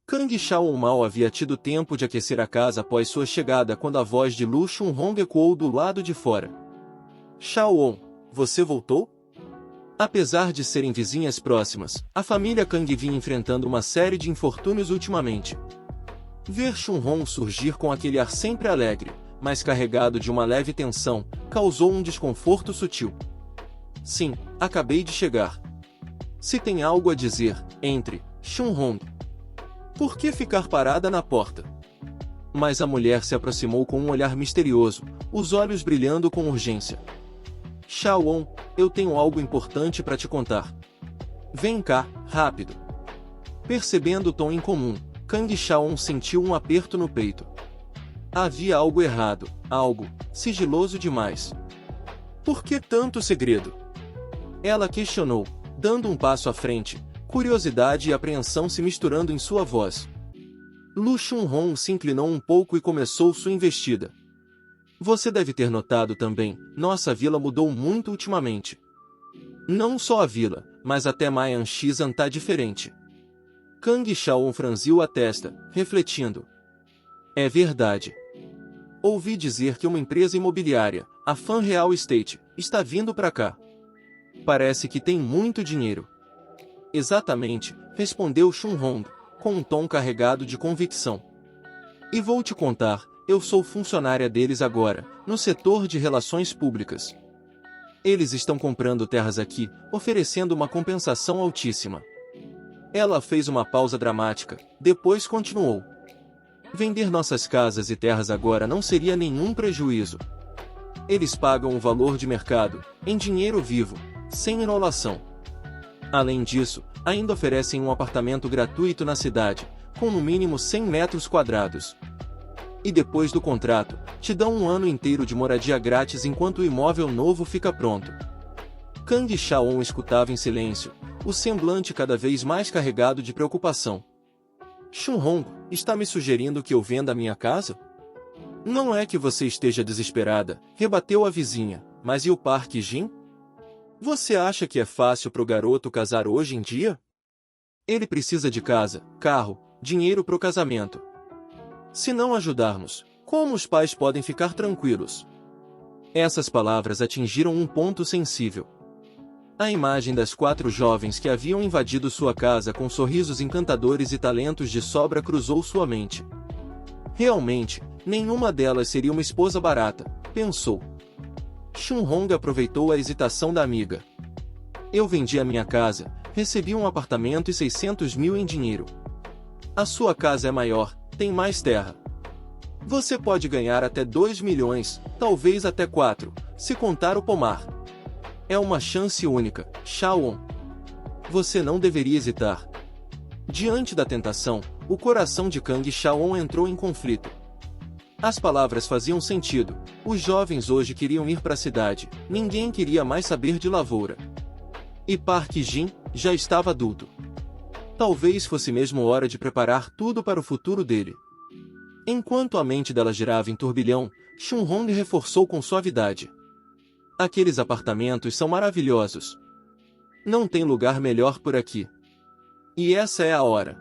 Kang Xiaowon mal havia tido tempo de aquecer a casa após sua chegada quando a voz de Lu Xunhong ecoou do lado de fora. Xiaowon, você voltou? Apesar de serem vizinhas próximas, a família Kang vinha enfrentando uma série de infortúnios ultimamente. Ver Xunhong surgir com aquele ar sempre alegre, mas carregado de uma leve tensão, causou um desconforto sutil. Sim, acabei de chegar. Se tem algo a dizer, entre, Xunhong. Por que ficar parada na porta? Mas a mulher se aproximou com um olhar misterioso, os olhos brilhando com urgência. Xiaowon, eu tenho algo importante para te contar. Vem cá, rápido. Percebendo o tom incomum, Kang Xiaowon sentiu um aperto no peito. Havia algo errado, algo sigiloso demais. Por que tanto segredo? Ela questionou, dando um passo à frente, curiosidade e apreensão se misturando em sua voz. Lu Xunhong se inclinou um pouco e começou sua investida. Você deve ter notado também, nossa vila mudou muito ultimamente. Não só a vila, mas até Mayan Xizan tá diferente. Kang Xiaowon franziu a testa, refletindo. É verdade. Ouvi dizer que uma empresa imobiliária, a Fan Real Estate, está vindo para cá. Parece que tem muito dinheiro. Exatamente, respondeu Xunhong, com um tom carregado de convicção. E vou te contar, eu sou funcionária deles agora, no setor de relações públicas. Eles estão comprando terras aqui, oferecendo uma compensação altíssima. Ela fez uma pausa dramática, depois continuou. Vender nossas casas e terras agora não seria nenhum prejuízo. Eles pagam o valor de mercado, em dinheiro vivo, sem enrolação. Além disso, ainda oferecem um apartamento gratuito na cidade, com no mínimo 100 metros quadrados. E depois do contrato, te dão um ano inteiro de moradia grátis enquanto o imóvel novo fica pronto. Kang Xiaowon escutava em silêncio, o semblante cada vez mais carregado de preocupação. Xunhong, está me sugerindo que eu venda a minha casa? Não é que você esteja desesperada, rebateu a vizinha, mas e o Park Jin? Você acha que é fácil pro garoto casar hoje em dia? Ele precisa de casa, carro, dinheiro pro casamento. Se não ajudarmos, como os pais podem ficar tranquilos? Essas palavras atingiram um ponto sensível. A imagem das 4 jovens que haviam invadido sua casa com sorrisos encantadores e talentos de sobra cruzou sua mente. Realmente, nenhuma delas seria uma esposa barata, pensou. Xunhong aproveitou a hesitação da amiga. Eu vendi a minha casa, recebi um apartamento e 600 mil em dinheiro. A sua casa é maior, tem mais terra. Você pode ganhar até 2 milhões, talvez até 4, se contar o pomar. É uma chance única, Xiaowon. Você não deveria hesitar. Diante da tentação, o coração de Kang Xiaowon entrou em conflito. As palavras faziam sentido. Os jovens hoje queriam ir para a cidade, ninguém queria mais saber de lavoura. E Park Jin já estava adulto. Talvez fosse mesmo hora de preparar tudo para o futuro dele. Enquanto a mente dela girava em turbilhão, Xunhong reforçou com suavidade. Aqueles apartamentos são maravilhosos. Não tem lugar melhor por aqui. E essa é a hora.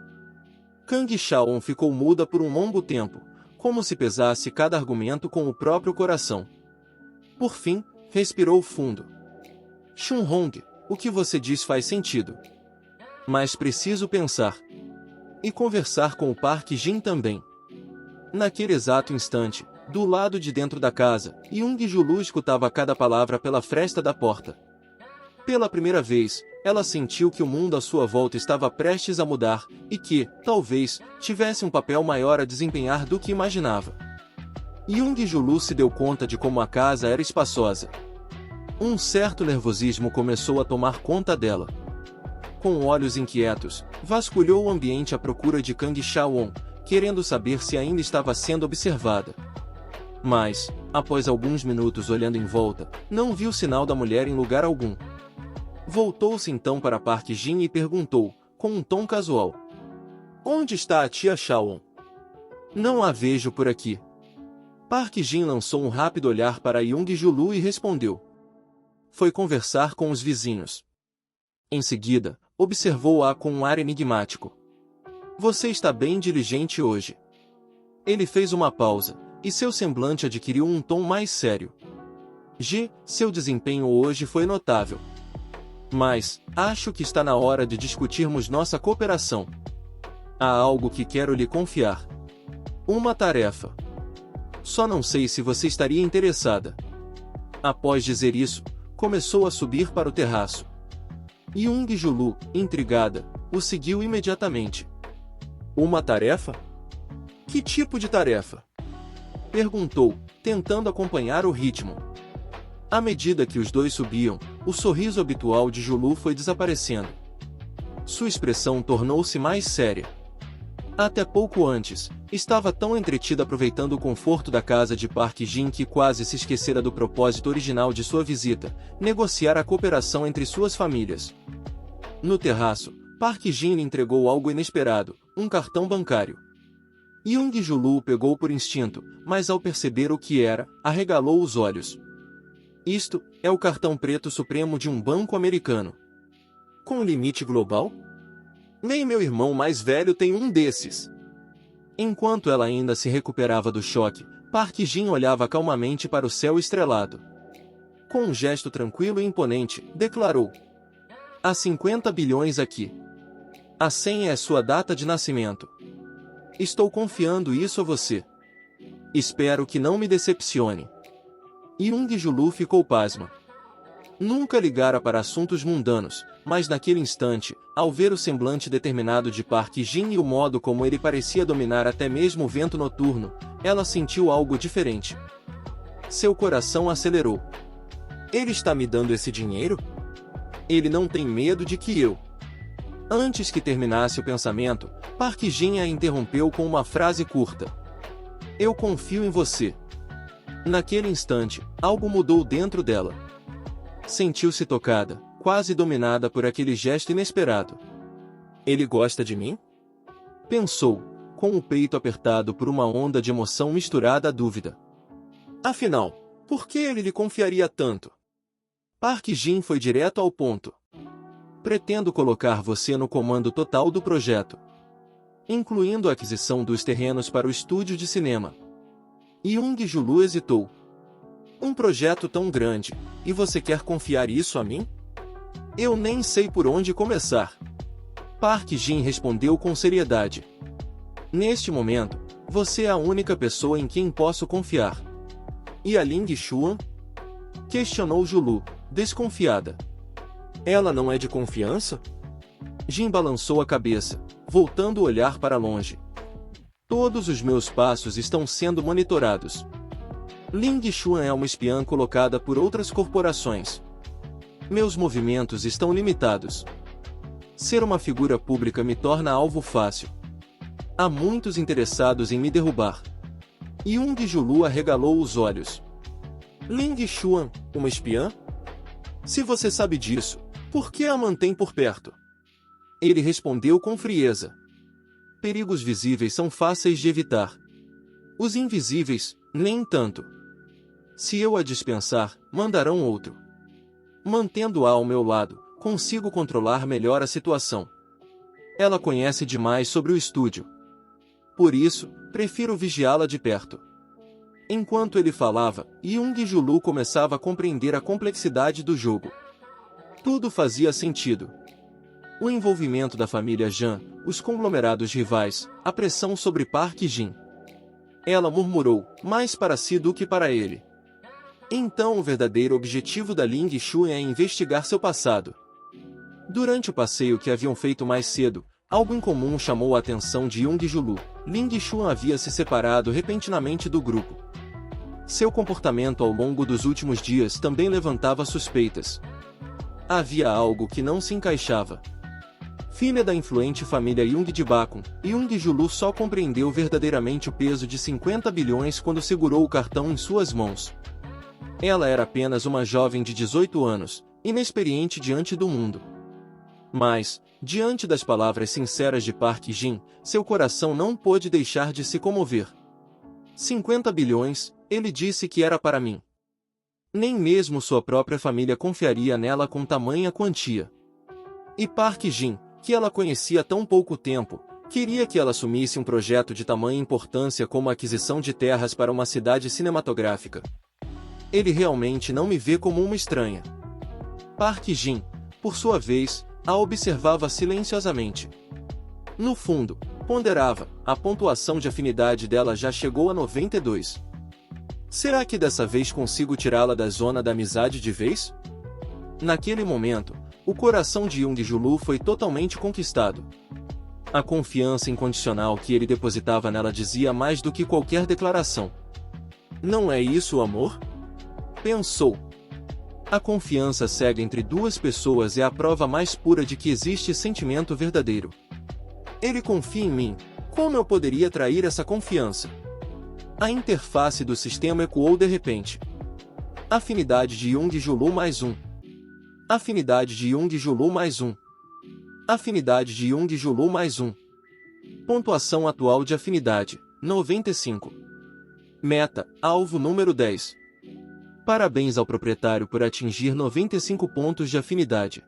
Kang Xiaowon ficou muda por um longo tempo, como se pesasse cada argumento com o próprio coração. Por fim, respirou fundo. Xunhong, o que você diz faz sentido. Mas preciso pensar. E conversar com o Park Jin também. Naquele exato instante, do lado de dentro da casa, Young Julu escutava cada palavra pela fresta da porta. Pela primeira vez, ela sentiu que o mundo à sua volta estava prestes a mudar, e que, talvez, tivesse um papel maior a desempenhar do que imaginava. Young Julu se deu conta de como a casa era espaçosa. Um certo nervosismo começou a tomar conta dela. Com olhos inquietos, vasculhou o ambiente à procura de Kang Xiaowon, querendo saber se ainda estava sendo observada. Mas, após alguns minutos olhando em volta, não viu sinal da mulher em lugar algum. Voltou-se então para Park Jin e perguntou, com um tom casual. Onde está a tia Xiaowon? Não a vejo por aqui. Park Jin lançou um rápido olhar para Young Julu e respondeu. Foi conversar com os vizinhos. Em seguida, observou-a com um ar enigmático. Você está bem diligente hoje. Ele fez uma pausa, e seu semblante adquiriu um tom mais sério. Seu desempenho hoje foi notável. Mas, acho que está na hora de discutirmos nossa cooperação. Há algo que quero lhe confiar. Uma tarefa. Só não sei se você estaria interessada. Após dizer isso, começou a subir para o terraço. Young-Julu, intrigada, o seguiu imediatamente. Uma tarefa? Que tipo de tarefa? Perguntou, tentando acompanhar o ritmo. À medida que os dois subiam, o sorriso habitual de Julu foi desaparecendo. Sua expressão tornou-se mais séria. Até pouco antes, estava tão entretida aproveitando o conforto da casa de Park Jin que quase se esquecera do propósito original de sua visita, negociar a cooperação entre suas famílias. No terraço, Park Jin lhe entregou algo inesperado, um cartão bancário. Young-Julu o pegou por instinto, mas ao perceber o que era, arregalou os olhos. Isto é o cartão preto supremo de um banco americano. Com limite global? Nem meu irmão mais velho tem um desses. Enquanto ela ainda se recuperava do choque, Park Jin olhava calmamente para o céu estrelado. Com um gesto tranquilo e imponente, declarou: há 50 bilhões aqui. A senha é sua data de nascimento. Estou confiando isso a você. Espero que não me decepcione. Young-Julu ficou pasma. Nunca ligara para assuntos mundanos, mas naquele instante, ao ver o semblante determinado de Park Jin e o modo como ele parecia dominar até mesmo o vento noturno, ela sentiu algo diferente. Seu coração acelerou. Ele está me dando esse dinheiro? Ele não tem medo de que eu... Antes que terminasse o pensamento, Park Jin a interrompeu com uma frase curta. Eu confio em você. Naquele instante, algo mudou dentro dela. Sentiu-se tocada, quase dominada por aquele gesto inesperado. Ele gosta de mim? Pensou, com o peito apertado por uma onda de emoção misturada à dúvida. Afinal, por que ele lhe confiaria tanto? Park Jin foi direto ao ponto. Pretendo colocar você no comando total do projeto, incluindo a aquisição dos terrenos para o estúdio de cinema. Young-Julu hesitou. Um projeto tão grande, e você quer confiar isso a mim? Eu nem sei por onde começar. Park Jin respondeu com seriedade. Neste momento, você é a única pessoa em quem posso confiar. E a Ling Xuan? Questionou Julu, desconfiada. Ela não é de confiança? Jin balançou a cabeça, voltando o olhar para longe. Todos os meus passos estão sendo monitorados. Ling Xuan é uma espiã colocada por outras corporações. Meus movimentos estão limitados. Ser uma figura pública me torna alvo fácil. Há muitos interessados em me derrubar. Young-Julu arregalou os olhos. Ling Xuan, uma espiã? Se você sabe disso, por que a mantém por perto? Ele respondeu com frieza. Perigos visíveis são fáceis de evitar. Os invisíveis, nem tanto. Se eu a dispensar, mandarão outro. Mantendo-a ao meu lado, consigo controlar melhor a situação. Ela conhece demais sobre o estúdio. Por isso, prefiro vigiá-la de perto. Enquanto ele falava, Young-Julu começava a compreender a complexidade do jogo. Tudo fazia sentido. O envolvimento da família Jan, os conglomerados rivais, a pressão sobre Park Jin. Ela murmurou, mais para si do que para ele. Então o verdadeiro objetivo da Ling Xuan é investigar seu passado. Durante o passeio que haviam feito mais cedo, algo incomum chamou a atenção de Young-Julu. Ling Xuan havia se separado repentinamente do grupo. Seu comportamento ao longo dos últimos dias também levantava suspeitas. Havia algo que não se encaixava. Filha da influente família Young de Bakun, Young-Julu só compreendeu verdadeiramente o peso de 50 bilhões quando segurou o cartão em suas mãos. Ela era apenas uma jovem de 18 anos, inexperiente diante do mundo. Mas, diante das palavras sinceras de Park Jin, seu coração não pôde deixar de se comover. 50 bilhões, ele disse que era para mim. Nem mesmo sua própria família confiaria nela com tamanha quantia. E Park Jin, que ela conhecia há tão pouco tempo, Queria que ela assumisse um projeto de tamanha importância como a aquisição de terras para uma cidade cinematográfica. Ele realmente não me vê como uma estranha. Park Jin, por sua vez, a observava silenciosamente. No fundo, ponderava, a pontuação de afinidade dela já chegou a 92. Será que dessa vez consigo tirá-la da zona da amizade de vez? Naquele momento, o coração de Young Julu foi totalmente conquistado. A confiança incondicional que ele depositava nela dizia mais do que qualquer declaração. Não é isso o amor? Pensou. A confiança cega entre duas pessoas é a prova mais pura de que existe sentimento verdadeiro. Ele confia em mim, como eu poderia trair essa confiança? A interface do sistema ecoou de repente. Afinidade de Young Julu mais 1. Afinidade de Young Julu mais 1. Afinidade de Young Julu mais 1. Pontuação atual de afinidade, 95. Meta, alvo número 10. Parabéns ao proprietário por atingir 95 pontos de afinidade.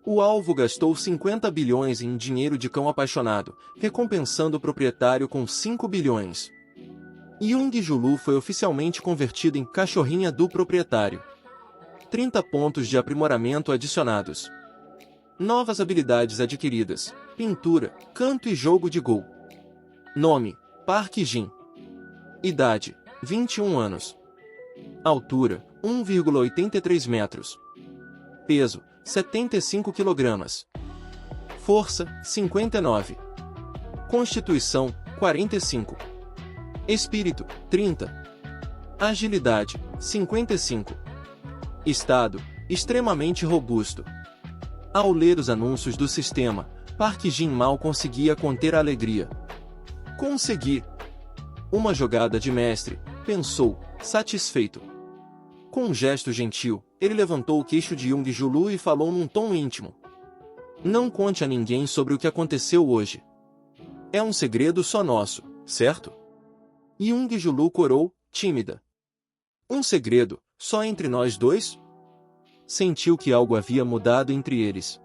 O alvo gastou 50 bilhões em dinheiro de cão apaixonado, recompensando o proprietário com 5 bilhões. Young Julu foi oficialmente convertido em cachorrinha do proprietário. 30 pontos de aprimoramento adicionados. Novas habilidades adquiridas: pintura, canto e jogo de gol. Nome: Park Jin. Idade: 21 anos. Altura: 1,83 metros. Peso: 75 kg. Força: 59. Constituição: 45. Espírito: 30. Agilidade: 55. Estado: extremamente robusto. Ao ler os anúncios do sistema, Park Jin mal conseguia conter a alegria. Consegui! Uma jogada de mestre, pensou, satisfeito. Com um gesto gentil, ele levantou o queixo de Young Julu e falou num tom íntimo. Não conte a ninguém sobre o que aconteceu hoje. É um segredo só nosso, certo? Young Julu corou, tímida. Um segredo, só entre nós dois? Sentiu que algo havia mudado entre eles.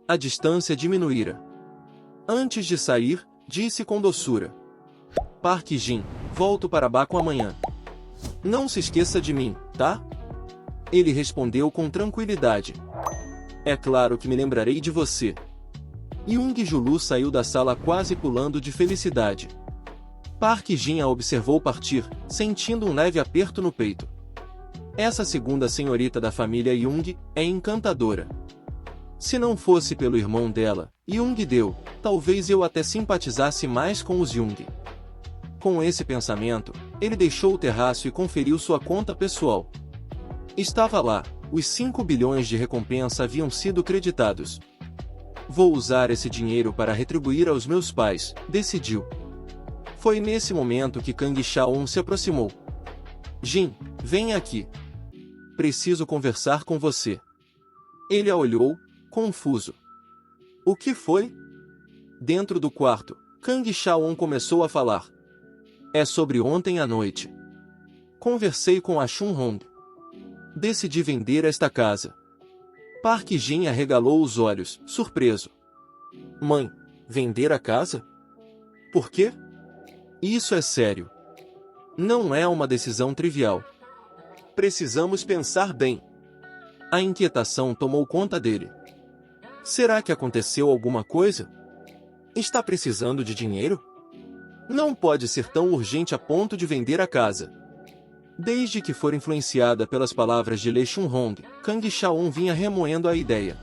A distância diminuíra. Antes de sair, disse com doçura. Park Jin, volto para Baku amanhã. Não se esqueça de mim, tá? Ele respondeu com tranquilidade. É claro que me lembrarei de você. Young Julu saiu da sala quase pulando de felicidade. Park Jin a observou partir, sentindo um leve aperto no peito. Essa segunda senhorita da família Young é encantadora. Se não fosse pelo irmão dela, Young Deo, talvez eu até simpatizasse mais com os Young. Com esse pensamento, ele deixou o terraço e conferiu sua conta pessoal. Estava lá, os 5 bilhões de recompensa haviam sido creditados. Vou usar esse dinheiro para retribuir aos meus pais, decidiu. Foi nesse momento que Kang Shaon se aproximou. Jin, venha aqui. Preciso conversar com você. Ele a olhou, confuso. O que foi? Dentro do quarto, Kang Shaon começou a falar. É sobre ontem à noite. Conversei com a Shun Hong. Decidi vender esta casa. Park Jin arregalou os olhos, surpreso. Mãe, vender a casa? Por quê? Isso é sério. Não é uma decisão trivial. Precisamos pensar bem. A inquietação tomou conta dele. Será que aconteceu alguma coisa? Está precisando de dinheiro? Não pode ser tão urgente a ponto de vender a casa. Desde que for influenciada pelas palavras de Lee Chun-hong, Kang Shaon vinha remoendo a ideia.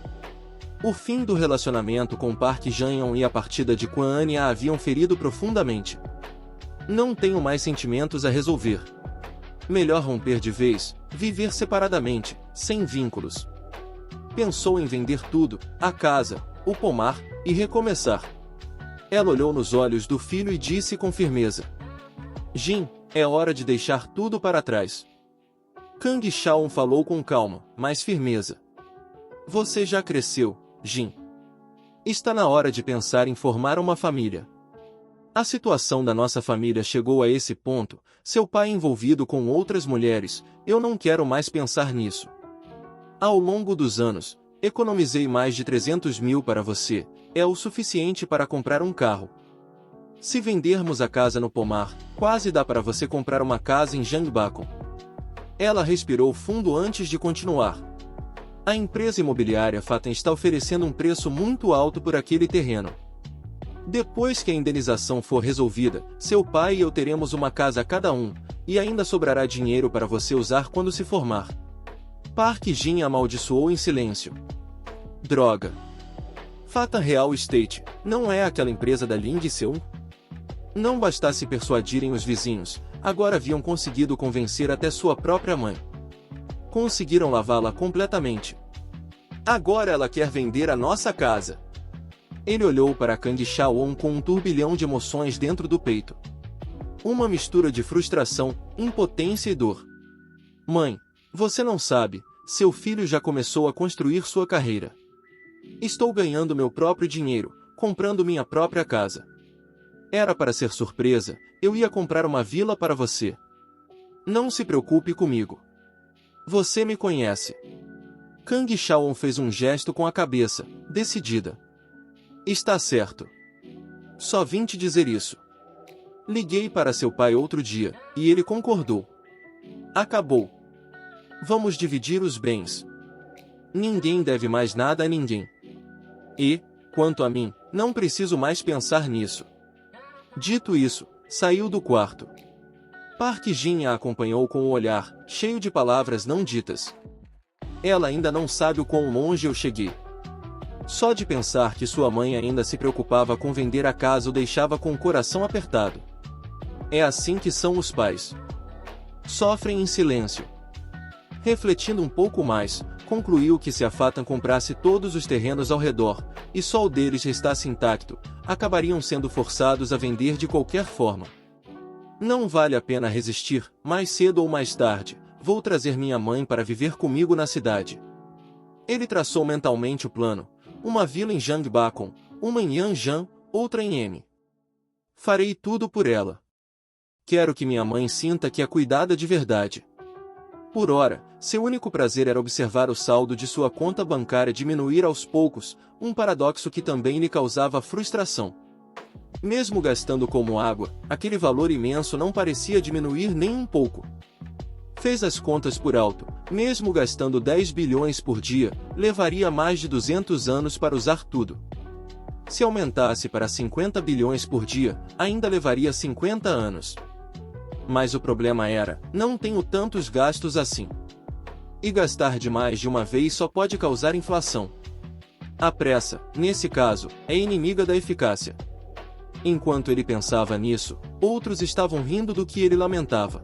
O fim do relacionamento com Park Jin-young e a partida de Quan An a haviam ferido profundamente. Não tenho mais sentimentos a resolver. Melhor romper de vez, viver separadamente, sem vínculos. Pensou em vender tudo, a casa, o pomar, e recomeçar. Ela olhou nos olhos do filho e disse com firmeza. Jin, é hora de deixar tudo para trás. Kang Shaon falou com calma, mas firmeza. Você já cresceu, Jin. Está na hora de pensar em formar uma família. A situação da nossa família chegou a esse ponto, seu pai envolvido com outras mulheres, eu não quero mais pensar nisso. Ao longo dos anos, Economizei mais de 300 mil para você, é o suficiente para comprar um carro. Se vendermos a casa no pomar, quase dá para você comprar uma casa em Jangbakon. Ela respirou fundo antes de continuar. A empresa imobiliária Fathom está oferecendo um preço muito alto por aquele terreno. Depois que a indenização for resolvida, seu pai e eu teremos uma casa cada um, e ainda sobrará dinheiro para você usar quando se formar. Park Jin amaldiçoou em silêncio. Droga! Fathom Real Estate, não é aquela empresa da Ling Seung? Não bastasse persuadirem os vizinhos, agora haviam conseguido convencer até sua própria mãe. Conseguiram lavá-la completamente. Agora ela quer vender a nossa casa. Ele olhou para Kang Xiaowon com um turbilhão de emoções dentro do peito. Uma mistura de frustração, impotência e dor. Mãe, você não sabe, seu filho já começou a construir sua carreira. Estou ganhando meu próprio dinheiro, comprando minha própria casa. Era para ser surpresa, eu ia comprar uma vila para você. Não se preocupe comigo. Você me conhece. Kang Xiaowon fez um gesto com a cabeça, decidida. Está certo. Só vim te dizer isso. Liguei para seu pai outro dia, e ele concordou. Acabou. Vamos dividir os bens. Ninguém deve mais nada a ninguém. E, quanto a mim, não preciso mais pensar nisso. Dito isso, saiu do quarto. Park Jin a acompanhou com o olhar, cheio de palavras não ditas. Ela ainda não sabe o quão longe eu cheguei. Só de pensar que sua mãe ainda se preocupava com vender a casa o deixava com o coração apertado. É assim que são os pais. Sofrem em silêncio. Refletindo um pouco mais, concluiu que se a Fathom comprasse todos os terrenos ao redor, e só o deles restasse intacto, acabariam sendo forçados a vender de qualquer forma. Não vale a pena resistir, mais cedo ou mais tarde, vou trazer minha mãe para viver comigo na cidade. Ele traçou mentalmente o plano, uma vila em Jangbakon, uma em Yanjian, outra em M. Farei tudo por ela. Quero que minha mãe sinta que é cuidada de verdade. Por ora, seu único prazer era observar o saldo de sua conta bancária diminuir aos poucos, um paradoxo que também lhe causava frustração. Mesmo gastando como água, aquele valor imenso não parecia diminuir nem um pouco. Fez as contas por alto, mesmo gastando 10 bilhões por dia, levaria mais de 200 anos para usar tudo. Se aumentasse para 50 bilhões por dia, ainda levaria 50 anos. Mas o problema era, não tenho tantos gastos assim. E gastar demais de uma vez só pode causar inflação. A pressa, nesse caso, é inimiga da eficácia. Enquanto ele pensava nisso, outros estavam rindo do que ele lamentava.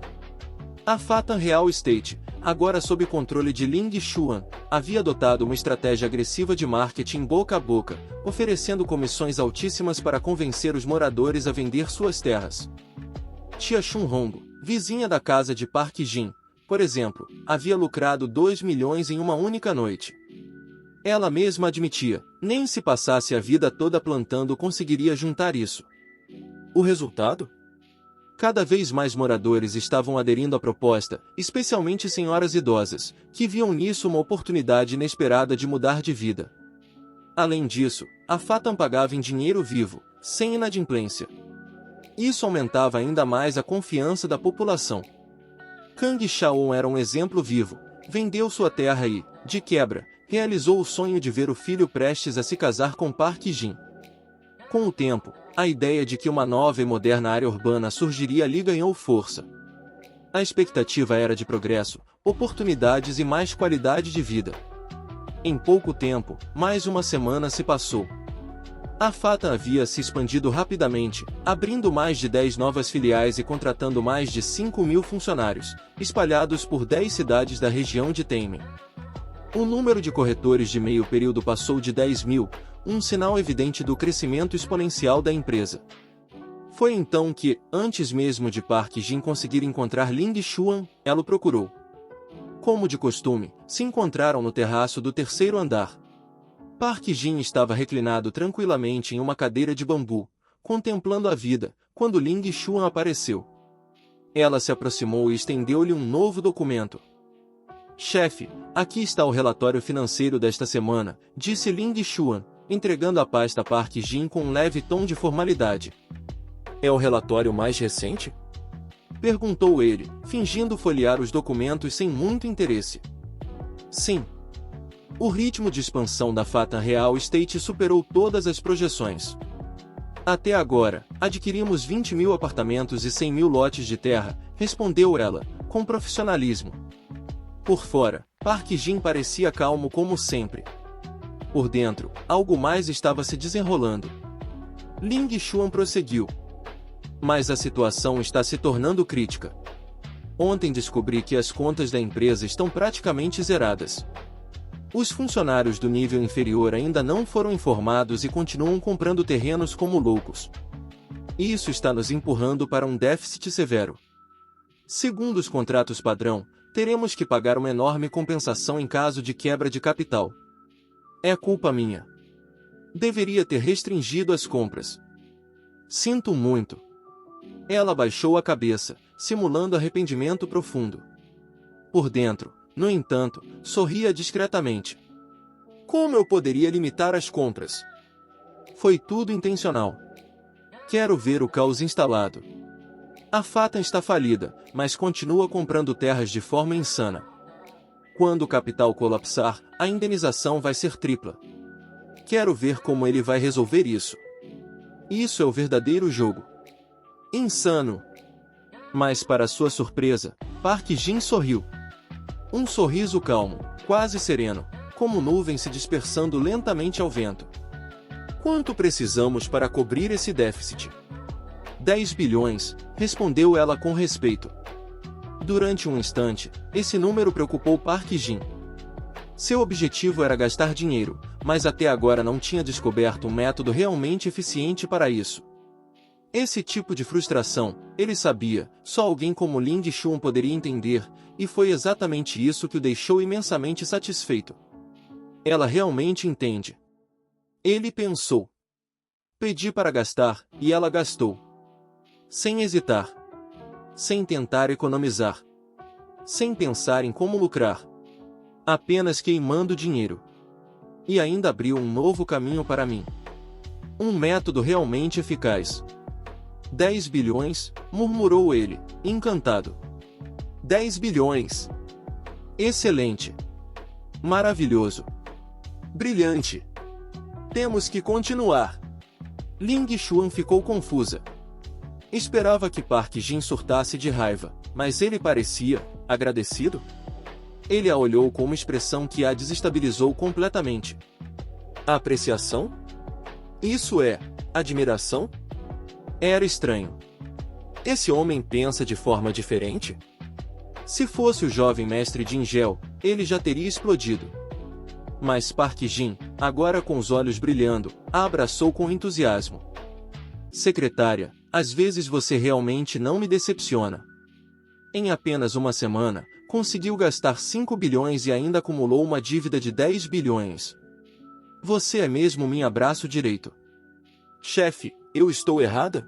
A Fathom Real Estate, agora sob controle de Ling Xuan, havia adotado uma estratégia agressiva de marketing boca a boca, oferecendo comissões altíssimas para convencer os moradores a vender suas terras. Tia Chun Hong, vizinha da casa de Park Jin, por exemplo, havia lucrado 2 milhões em uma única noite. Ela mesma admitia, nem se passasse a vida toda plantando conseguiria juntar isso. O resultado? Cada vez mais moradores estavam aderindo à proposta, especialmente senhoras idosas, que viam nisso uma oportunidade inesperada de mudar de vida. Além disso, a Fathom pagava em dinheiro vivo, sem inadimplência. Isso aumentava ainda mais a confiança da população. Kang Xiaowon era um exemplo vivo, vendeu sua terra e, de quebra, realizou o sonho de ver o filho prestes a se casar com Park Jin. Com o tempo, a ideia de que uma nova e moderna área urbana surgiria ali ganhou força. A expectativa era de progresso, oportunidades e mais qualidade de vida. Em pouco tempo, mais uma semana se passou. A Fathom havia se expandido rapidamente, abrindo mais de 10 novas filiais e contratando mais de 5.000 funcionários, espalhados por 10 cidades da região de Taimen. O número de corretores de meio período passou de 10.000, um sinal evidente do crescimento exponencial da empresa. Foi então que, antes mesmo de Park Jin conseguir encontrar Ling Xuan, ela o procurou. Como de costume, se encontraram no terraço do terceiro andar. Park Jin estava reclinado tranquilamente em uma cadeira de bambu, contemplando a vida, quando Ling Xuan apareceu. Ela se aproximou e estendeu-lhe um novo documento. Chefe, aqui está o relatório financeiro desta semana, disse Ling Xuan, entregando a pasta a Park Jin com um leve tom de formalidade. É o relatório mais recente? Perguntou ele, fingindo folhear os documentos sem muito interesse. Sim. O ritmo de expansão da Fatan Real Estate superou todas as projeções. Até agora, adquirimos 20.000 apartamentos e 100.000 lotes de terra, respondeu ela, com profissionalismo. Por fora, Park Jin parecia calmo como sempre. Por dentro, algo mais estava se desenrolando. Ling Xuan prosseguiu. Mas a situação está se tornando crítica. Ontem descobri que as contas da empresa estão praticamente zeradas. Os funcionários do nível inferior ainda não foram informados e continuam comprando terrenos como loucos. Isso está nos empurrando para um déficit severo. Segundo os contratos padrão, teremos que pagar uma enorme compensação em caso de quebra de capital. É culpa minha. Deveria ter restringido as compras. Sinto muito. Ela baixou a cabeça, simulando arrependimento profundo. Por dentro, no entanto, sorria discretamente. Como eu poderia limitar as compras? Foi tudo intencional. Quero ver o caos instalado. A Fatan está falida, mas continua comprando terras de forma insana. Quando o capital colapsar, a indenização vai ser tripla. Quero ver como ele vai resolver isso. Isso é o verdadeiro jogo. Insano. Mas para sua surpresa, Park Jin sorriu. Um sorriso calmo, quase sereno, como nuvens se dispersando lentamente ao vento. Quanto precisamos para cobrir esse déficit? 10 bilhões, respondeu ela com respeito. Durante um instante, esse número preocupou Park Jin. Seu objetivo era gastar dinheiro, mas até agora não tinha descoberto um método realmente eficiente para isso. Esse tipo de frustração, ele sabia, só alguém como Ling Xuan poderia entender, e foi exatamente isso que o deixou imensamente satisfeito. Ela realmente entende. Ele pensou. Pedi para gastar, e ela gastou. Sem hesitar. Sem tentar economizar. Sem pensar em como lucrar. Apenas queimando dinheiro. E ainda abriu um novo caminho para mim. Um método realmente eficaz. 10 bilhões, murmurou ele, encantado. 10 bilhões. Excelente. Maravilhoso. Brilhante. Temos que continuar. Ling Xuan ficou confusa. Esperava que Park Jin surtasse de raiva, mas ele parecia agradecido. Ele a olhou com uma expressão que a desestabilizou completamente. Apreciação? Isso é admiração? Era estranho. Esse homem pensa de forma diferente? Se fosse o jovem mestre Jin Gel, ele já teria explodido. Mas Park Jin, agora com os olhos brilhando, a abraçou com entusiasmo. Secretária, às vezes você realmente não me decepciona. Em apenas uma semana, conseguiu gastar 5 bilhões e ainda acumulou uma dívida de 10 bilhões. Você é mesmo meu braço direito. Chefe, eu estou errada?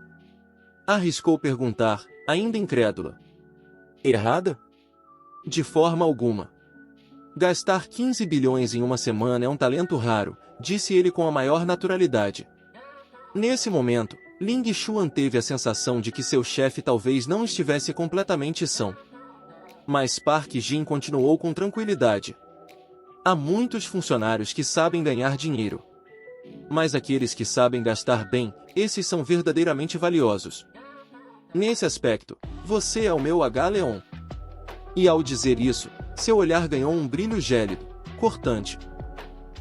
Arriscou perguntar, ainda incrédula. Errada? De forma alguma. Gastar 15 bilhões em uma semana é um talento raro, disse ele com a maior naturalidade. Nesse momento, Ling Xuan teve a sensação de que seu chefe talvez não estivesse completamente são. Mas Park Jin continuou com tranquilidade. Há muitos funcionários que sabem ganhar dinheiro. Mas aqueles que sabem gastar bem, esses são verdadeiramente valiosos. Nesse aspecto, você é o meu H-Leon. E ao dizer isso, seu olhar ganhou um brilho gélido, cortante.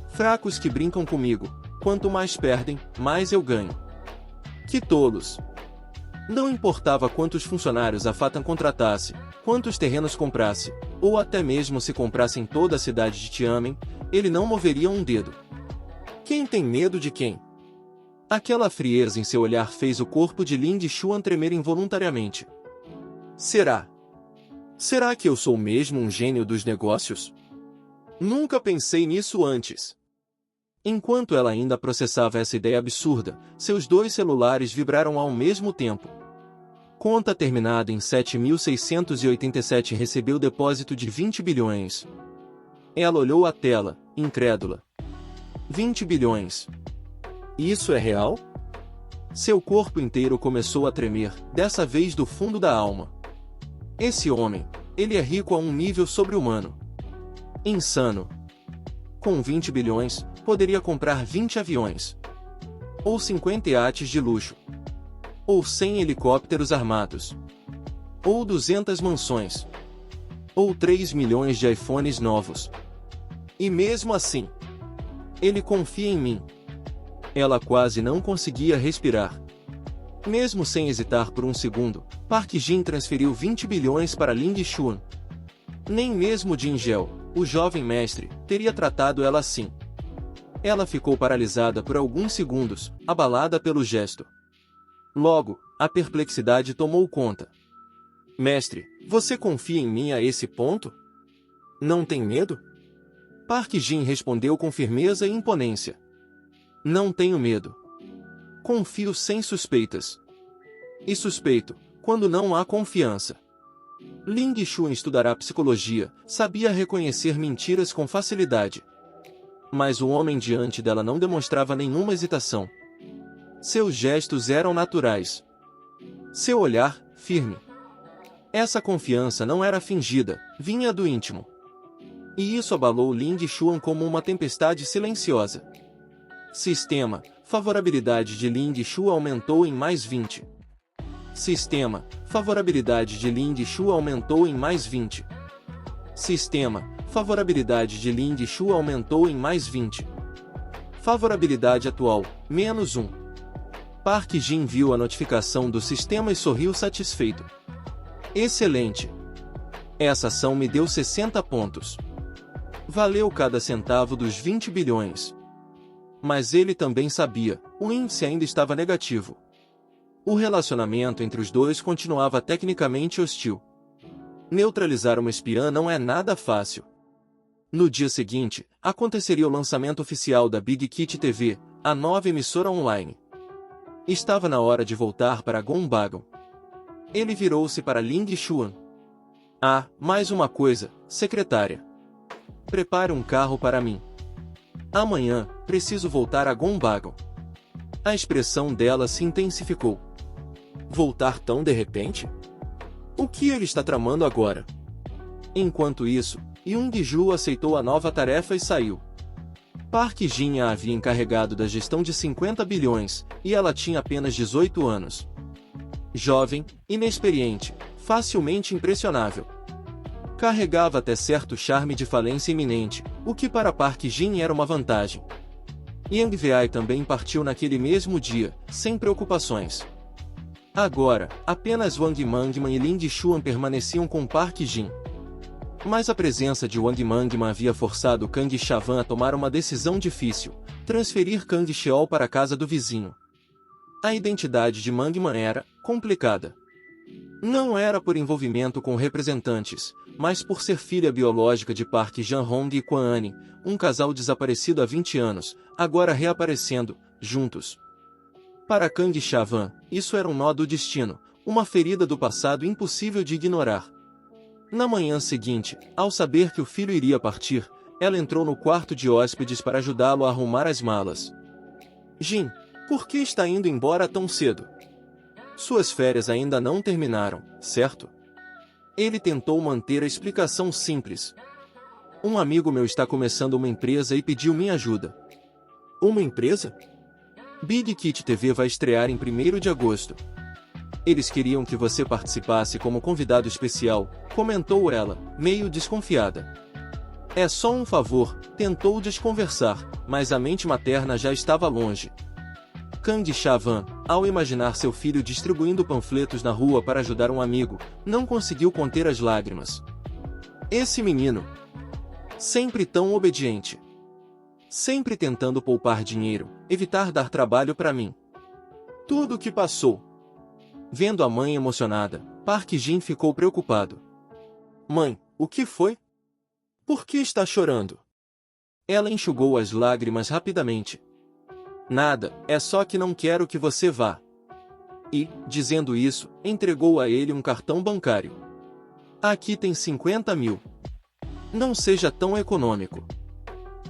Fracos que brincam comigo, quanto mais perdem, mais eu ganho. Que tolos! Não importava quantos funcionários a Fatan contratasse, quantos terrenos comprasse, ou até mesmo se comprassem toda a cidade de Tianmen, ele não moveria um dedo. Quem tem medo de quem? Aquela frieza em seu olhar fez o corpo de Ling Xuan tremer involuntariamente. Será? Será que eu sou mesmo um gênio dos negócios? Nunca pensei nisso antes. Enquanto ela ainda processava essa ideia absurda, seus dois celulares vibraram ao mesmo tempo. Conta terminada em 7.687 recebeu depósito de 20 bilhões. Ela olhou a tela, incrédula. 20 bilhões. Isso é real? Seu corpo inteiro começou a tremer, dessa vez do fundo da alma. Esse homem, ele é rico a um nível sobre-humano. Insano. Com 20 bilhões, poderia comprar 20 aviões. Ou 50 iates de luxo. Ou 100 helicópteros armados. Ou 200 mansões. Ou 3 milhões de iPhones novos. E mesmo assim, ele confia em mim. Ela quase não conseguia respirar. Mesmo sem hesitar por um segundo, Park Jin transferiu 20 bilhões para Ling Xuan. Nem mesmo Jin Gel, o jovem mestre, teria tratado ela assim. Ela ficou paralisada por alguns segundos, abalada pelo gesto. Logo, a perplexidade tomou conta. Mestre, você confia em mim a esse ponto? Não tem medo? Park Jin respondeu com firmeza e imponência. Não tenho medo. Confio sem suspeitas. E suspeito, quando não há confiança. Ling Xuan estudará psicologia, sabia reconhecer mentiras com facilidade. Mas o homem diante dela não demonstrava nenhuma hesitação. Seus gestos eram naturais. Seu olhar, firme. Essa confiança não era fingida, vinha do íntimo. E isso abalou Ling Xuan como uma tempestade silenciosa. Sistema, favorabilidade de Ling Xuan aumentou em mais 20. Sistema, favorabilidade de Ling Xuan aumentou em mais 20. Sistema, favorabilidade de Ling Xuan aumentou em mais 20. Favorabilidade atual, menos 1. Park Jin viu a notificação do sistema e sorriu satisfeito. Excelente! Essa ação me deu 60 pontos. Valeu cada centavo dos 20 bilhões. Mas ele também sabia, o índice ainda estava negativo. O relacionamento entre os dois continuava tecnicamente hostil. Neutralizar uma espiã não é nada fácil. No dia seguinte, aconteceria o lançamento oficial da Big Kit TV, a nova emissora online. Estava na hora de voltar para Gongbagon. Ele virou-se para Ling Xuan. Ah, mais uma coisa, secretária. Prepare um carro para mim. Amanhã, preciso voltar a Gongbagon. A expressão dela se intensificou. Voltar tão de repente? O que ele está tramando agora? Enquanto isso, Young-ju aceitou a nova tarefa e saiu. Park Jin a havia encarregado da gestão de 50 bilhões, e ela tinha apenas 18 anos. Jovem, inexperiente, facilmente impressionável. Carregava até certo charme de falência iminente, o que para Park Jin era uma vantagem. Yang Wei também partiu naquele mesmo dia, sem preocupações. Agora, apenas Wang Mangman e Ling Xuan permaneciam com Park Jin. Mas a presença de Wang Mangman havia forçado Kang Chavan a tomar uma decisão difícil, transferir Kang Cheol para a casa do vizinho. A identidade de Mangman era complicada. Não era por envolvimento com representantes, mas por ser filha biológica de Park Jan-hong e Kwan Ani, um casal desaparecido há 20 anos, agora reaparecendo, juntos. Para Kang Chavan, isso era um nó do destino, uma ferida do passado impossível de ignorar. Na manhã seguinte, ao saber que o filho iria partir, ela entrou no quarto de hóspedes para ajudá-lo a arrumar as malas. Jin, por que está indo embora tão cedo? Suas férias ainda não terminaram, certo? Ele tentou manter a explicação simples. Um amigo meu está começando uma empresa e pediu minha ajuda. Uma empresa? Big Kit TV vai estrear em 1º de agosto. Eles queriam que você participasse como convidado especial, comentou ela, meio desconfiada. É só um favor, tentou desconversar, mas a mente materna já estava longe. Kang Chavan, ao imaginar seu filho distribuindo panfletos na rua para ajudar um amigo, não conseguiu conter as lágrimas. Esse menino! Sempre tão obediente. Sempre tentando poupar dinheiro, evitar dar trabalho para mim. Tudo o que passou. Vendo a mãe emocionada, Park Jin ficou preocupado. Mãe, o que foi? Por que está chorando? Ela enxugou as lágrimas rapidamente. Nada, é só que não quero que você vá. e, dizendo isso, entregou a ele um cartão bancário. Aqui tem 50 mil. Não seja tão econômico.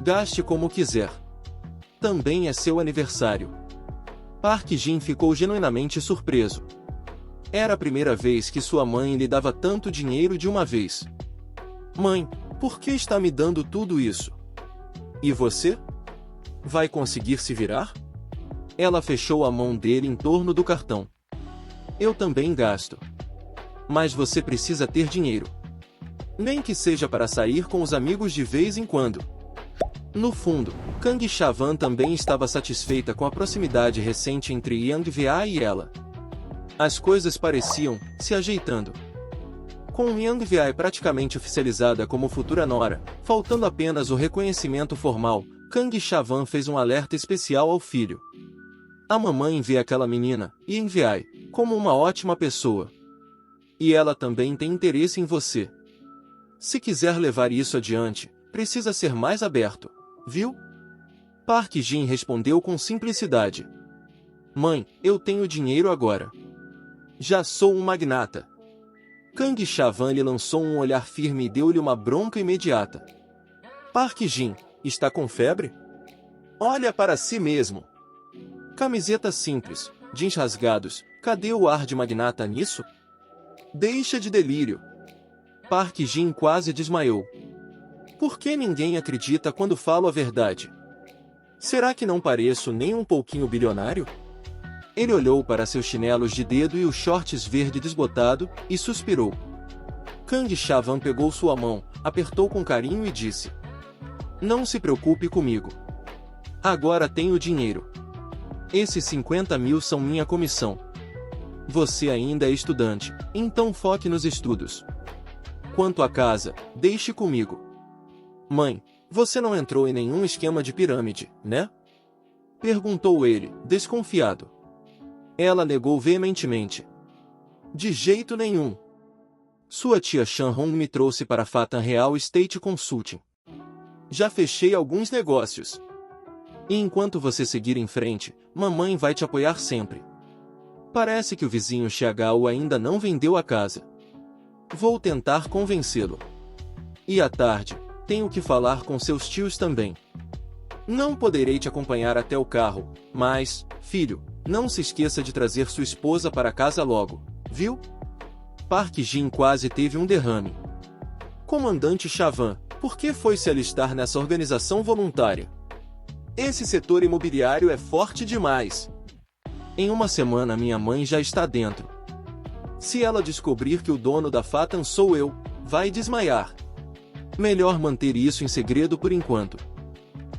Gaste como quiser. Também é seu aniversário. Park Jin ficou genuinamente surpreso. Era a primeira vez que sua mãe lhe dava tanto dinheiro de uma vez. Mãe, por que está me dando tudo isso? E você? Vai conseguir se virar? Ela fechou a mão dele em torno do cartão. Eu também gasto. Mas você precisa ter dinheiro. Nem que seja para sair com os amigos de vez em quando. No fundo, Kang Chavan também estava satisfeita com a proximidade recente entre Yang Vi e ela. As coisas pareciam se ajeitando. Com Yang Vi praticamente oficializada como futura nora, faltando apenas o reconhecimento formal, Kang Chavan fez um alerta especial ao filho. A mamãe vê aquela menina, Yang Vi, como uma ótima pessoa. E ela também tem interesse em você. Se quiser levar isso adiante, precisa ser mais aberto. Viu? Park Jin respondeu com simplicidade. Mãe, eu tenho dinheiro agora. Já sou um magnata. Kang Chavan lhe lançou um olhar firme e deu-lhe uma bronca imediata. Park Jin, está com febre? Olha para si mesmo. Camiseta simples, jeans rasgados, cadê o ar de magnata nisso? Deixa de delírio. Park Jin quase desmaiou. Por que ninguém acredita quando falo a verdade? Será que não pareço nem um pouquinho bilionário? Ele olhou para seus chinelos de dedo e os shorts verde desbotado, e suspirou. Kang Chavan pegou sua mão, apertou com carinho e disse. Não se preocupe comigo. Agora tenho dinheiro. Esses 50 mil são minha comissão. Você ainda é estudante, então foque nos estudos. Quanto à casa, deixe comigo. Mãe, você não entrou em nenhum esquema de pirâmide, né? Perguntou ele, desconfiado. Ela negou veementemente. De jeito nenhum. Sua tia Shan Hong me trouxe para a Fatan Real Estate Consulting. Já fechei alguns negócios. E enquanto você seguir em frente, mamãe vai te apoiar sempre. Parece que o vizinho Xiagao ainda não vendeu a casa. Vou tentar convencê-lo. E à tarde, tenho que falar com seus tios também. Não poderei te acompanhar até o carro, mas, filho, não se esqueça de trazer sua esposa para casa logo, viu? Park Jin quase teve um derrame. Comandante Chavan, por que foi se alistar nessa organização voluntária? Esse setor imobiliário é forte demais. Em uma semana minha mãe já está dentro. Se ela descobrir que o dono da Fatan sou eu, vai desmaiar. Melhor manter isso em segredo por enquanto.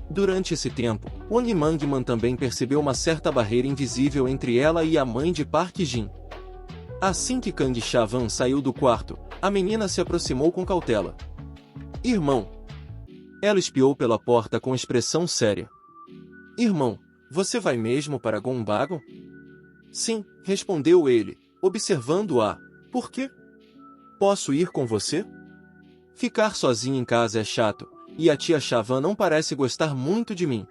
Durante esse tempo, Wang Mangman também percebeu uma certa barreira invisível entre ela e a mãe de Park Jin. Assim que Kang Chavan saiu do quarto, a menina se aproximou com cautela. Irmão. Ela espiou pela porta com expressão séria. Irmão, você vai mesmo para Gombagon? Sim, respondeu ele, observando-a. Por quê? Posso ir com você? Ficar sozinho em casa é chato, e a tia Chavan não parece gostar muito de mim.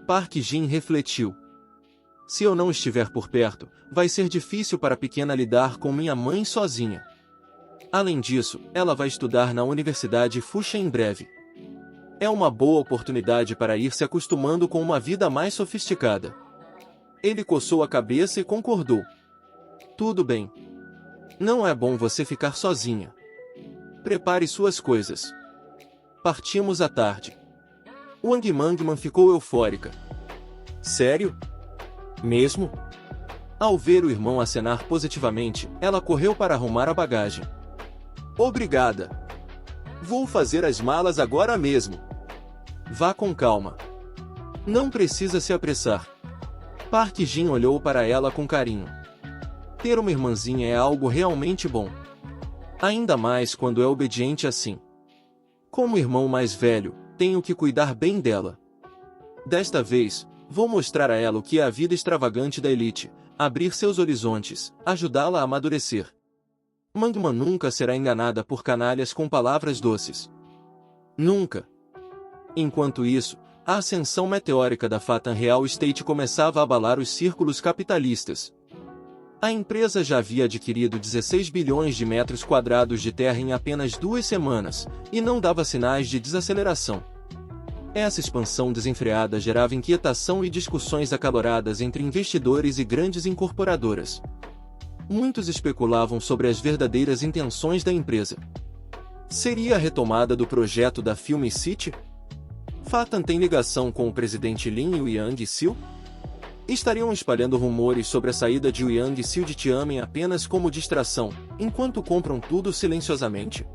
Park Jin refletiu. Se eu não estiver por perto, vai ser difícil para a pequena lidar com minha mãe sozinha. Além disso, ela vai estudar na Universidade Fuxia em breve. É uma boa oportunidade para ir se acostumando com uma vida mais sofisticada. Ele coçou a cabeça e concordou. Tudo bem. Não é bom você ficar sozinha. Prepare suas coisas. Partimos à tarde. Wang Mangman ficou eufórica. Sério? Mesmo? Ao ver o irmão acenar positivamente, ela correu para arrumar a bagagem. Obrigada. Vou fazer as malas agora mesmo. Vá com calma. Não precisa se apressar. Park Jin olhou para ela com carinho. Ter uma irmãzinha é algo realmente bom. Ainda mais quando é obediente assim. Como irmão mais velho, tenho que cuidar bem dela. Desta vez, vou mostrar a ela o que é a vida extravagante da elite, abrir seus horizontes, ajudá-la a amadurecer. Mangman nunca será enganada por canalhas com palavras doces. Nunca. Enquanto isso, a ascensão meteórica da Fatan Real Estate começava a abalar os círculos capitalistas. A empresa já havia adquirido 16 bilhões de metros quadrados de terra em apenas 2 semanas, e não dava sinais de desaceleração. Essa expansão desenfreada gerava inquietação e discussões acaloradas entre investidores e grandes incorporadoras. Muitos especulavam sobre as verdadeiras intenções da empresa. Seria a retomada do projeto da Film City? Phatham tem ligação com o presidente Lin e o Yang Sil? Estariam espalhando rumores sobre a saída de Yang Sil de Xiamen apenas como distração, enquanto compram tudo silenciosamente?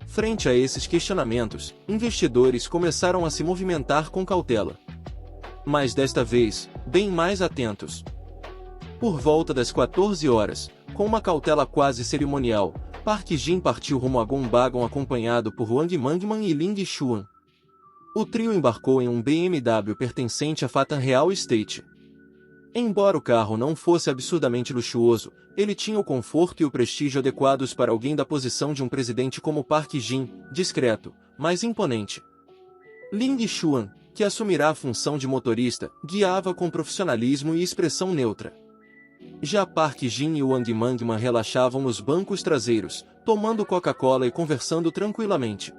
Frente a esses questionamentos, investidores começaram a se movimentar com cautela. Mas desta vez, bem mais atentos. Por volta das 14 horas, com uma cautela quase cerimonial, Park Jin partiu rumo a Gongbagon acompanhado por Wang Mangman e Ling Xuan. O trio embarcou em um BMW pertencente à Phatham Real Estate. Embora o carro não fosse absurdamente luxuoso, ele tinha o conforto e o prestígio adequados para alguém da posição de um presidente como Park Jin, discreto, mas imponente. Ling Xuan, que assumirá a função de motorista, guiava com profissionalismo e expressão neutra. Já Park Jin e Wang Mangman relaxavam nos bancos traseiros, tomando Coca-Cola e conversando tranquilamente.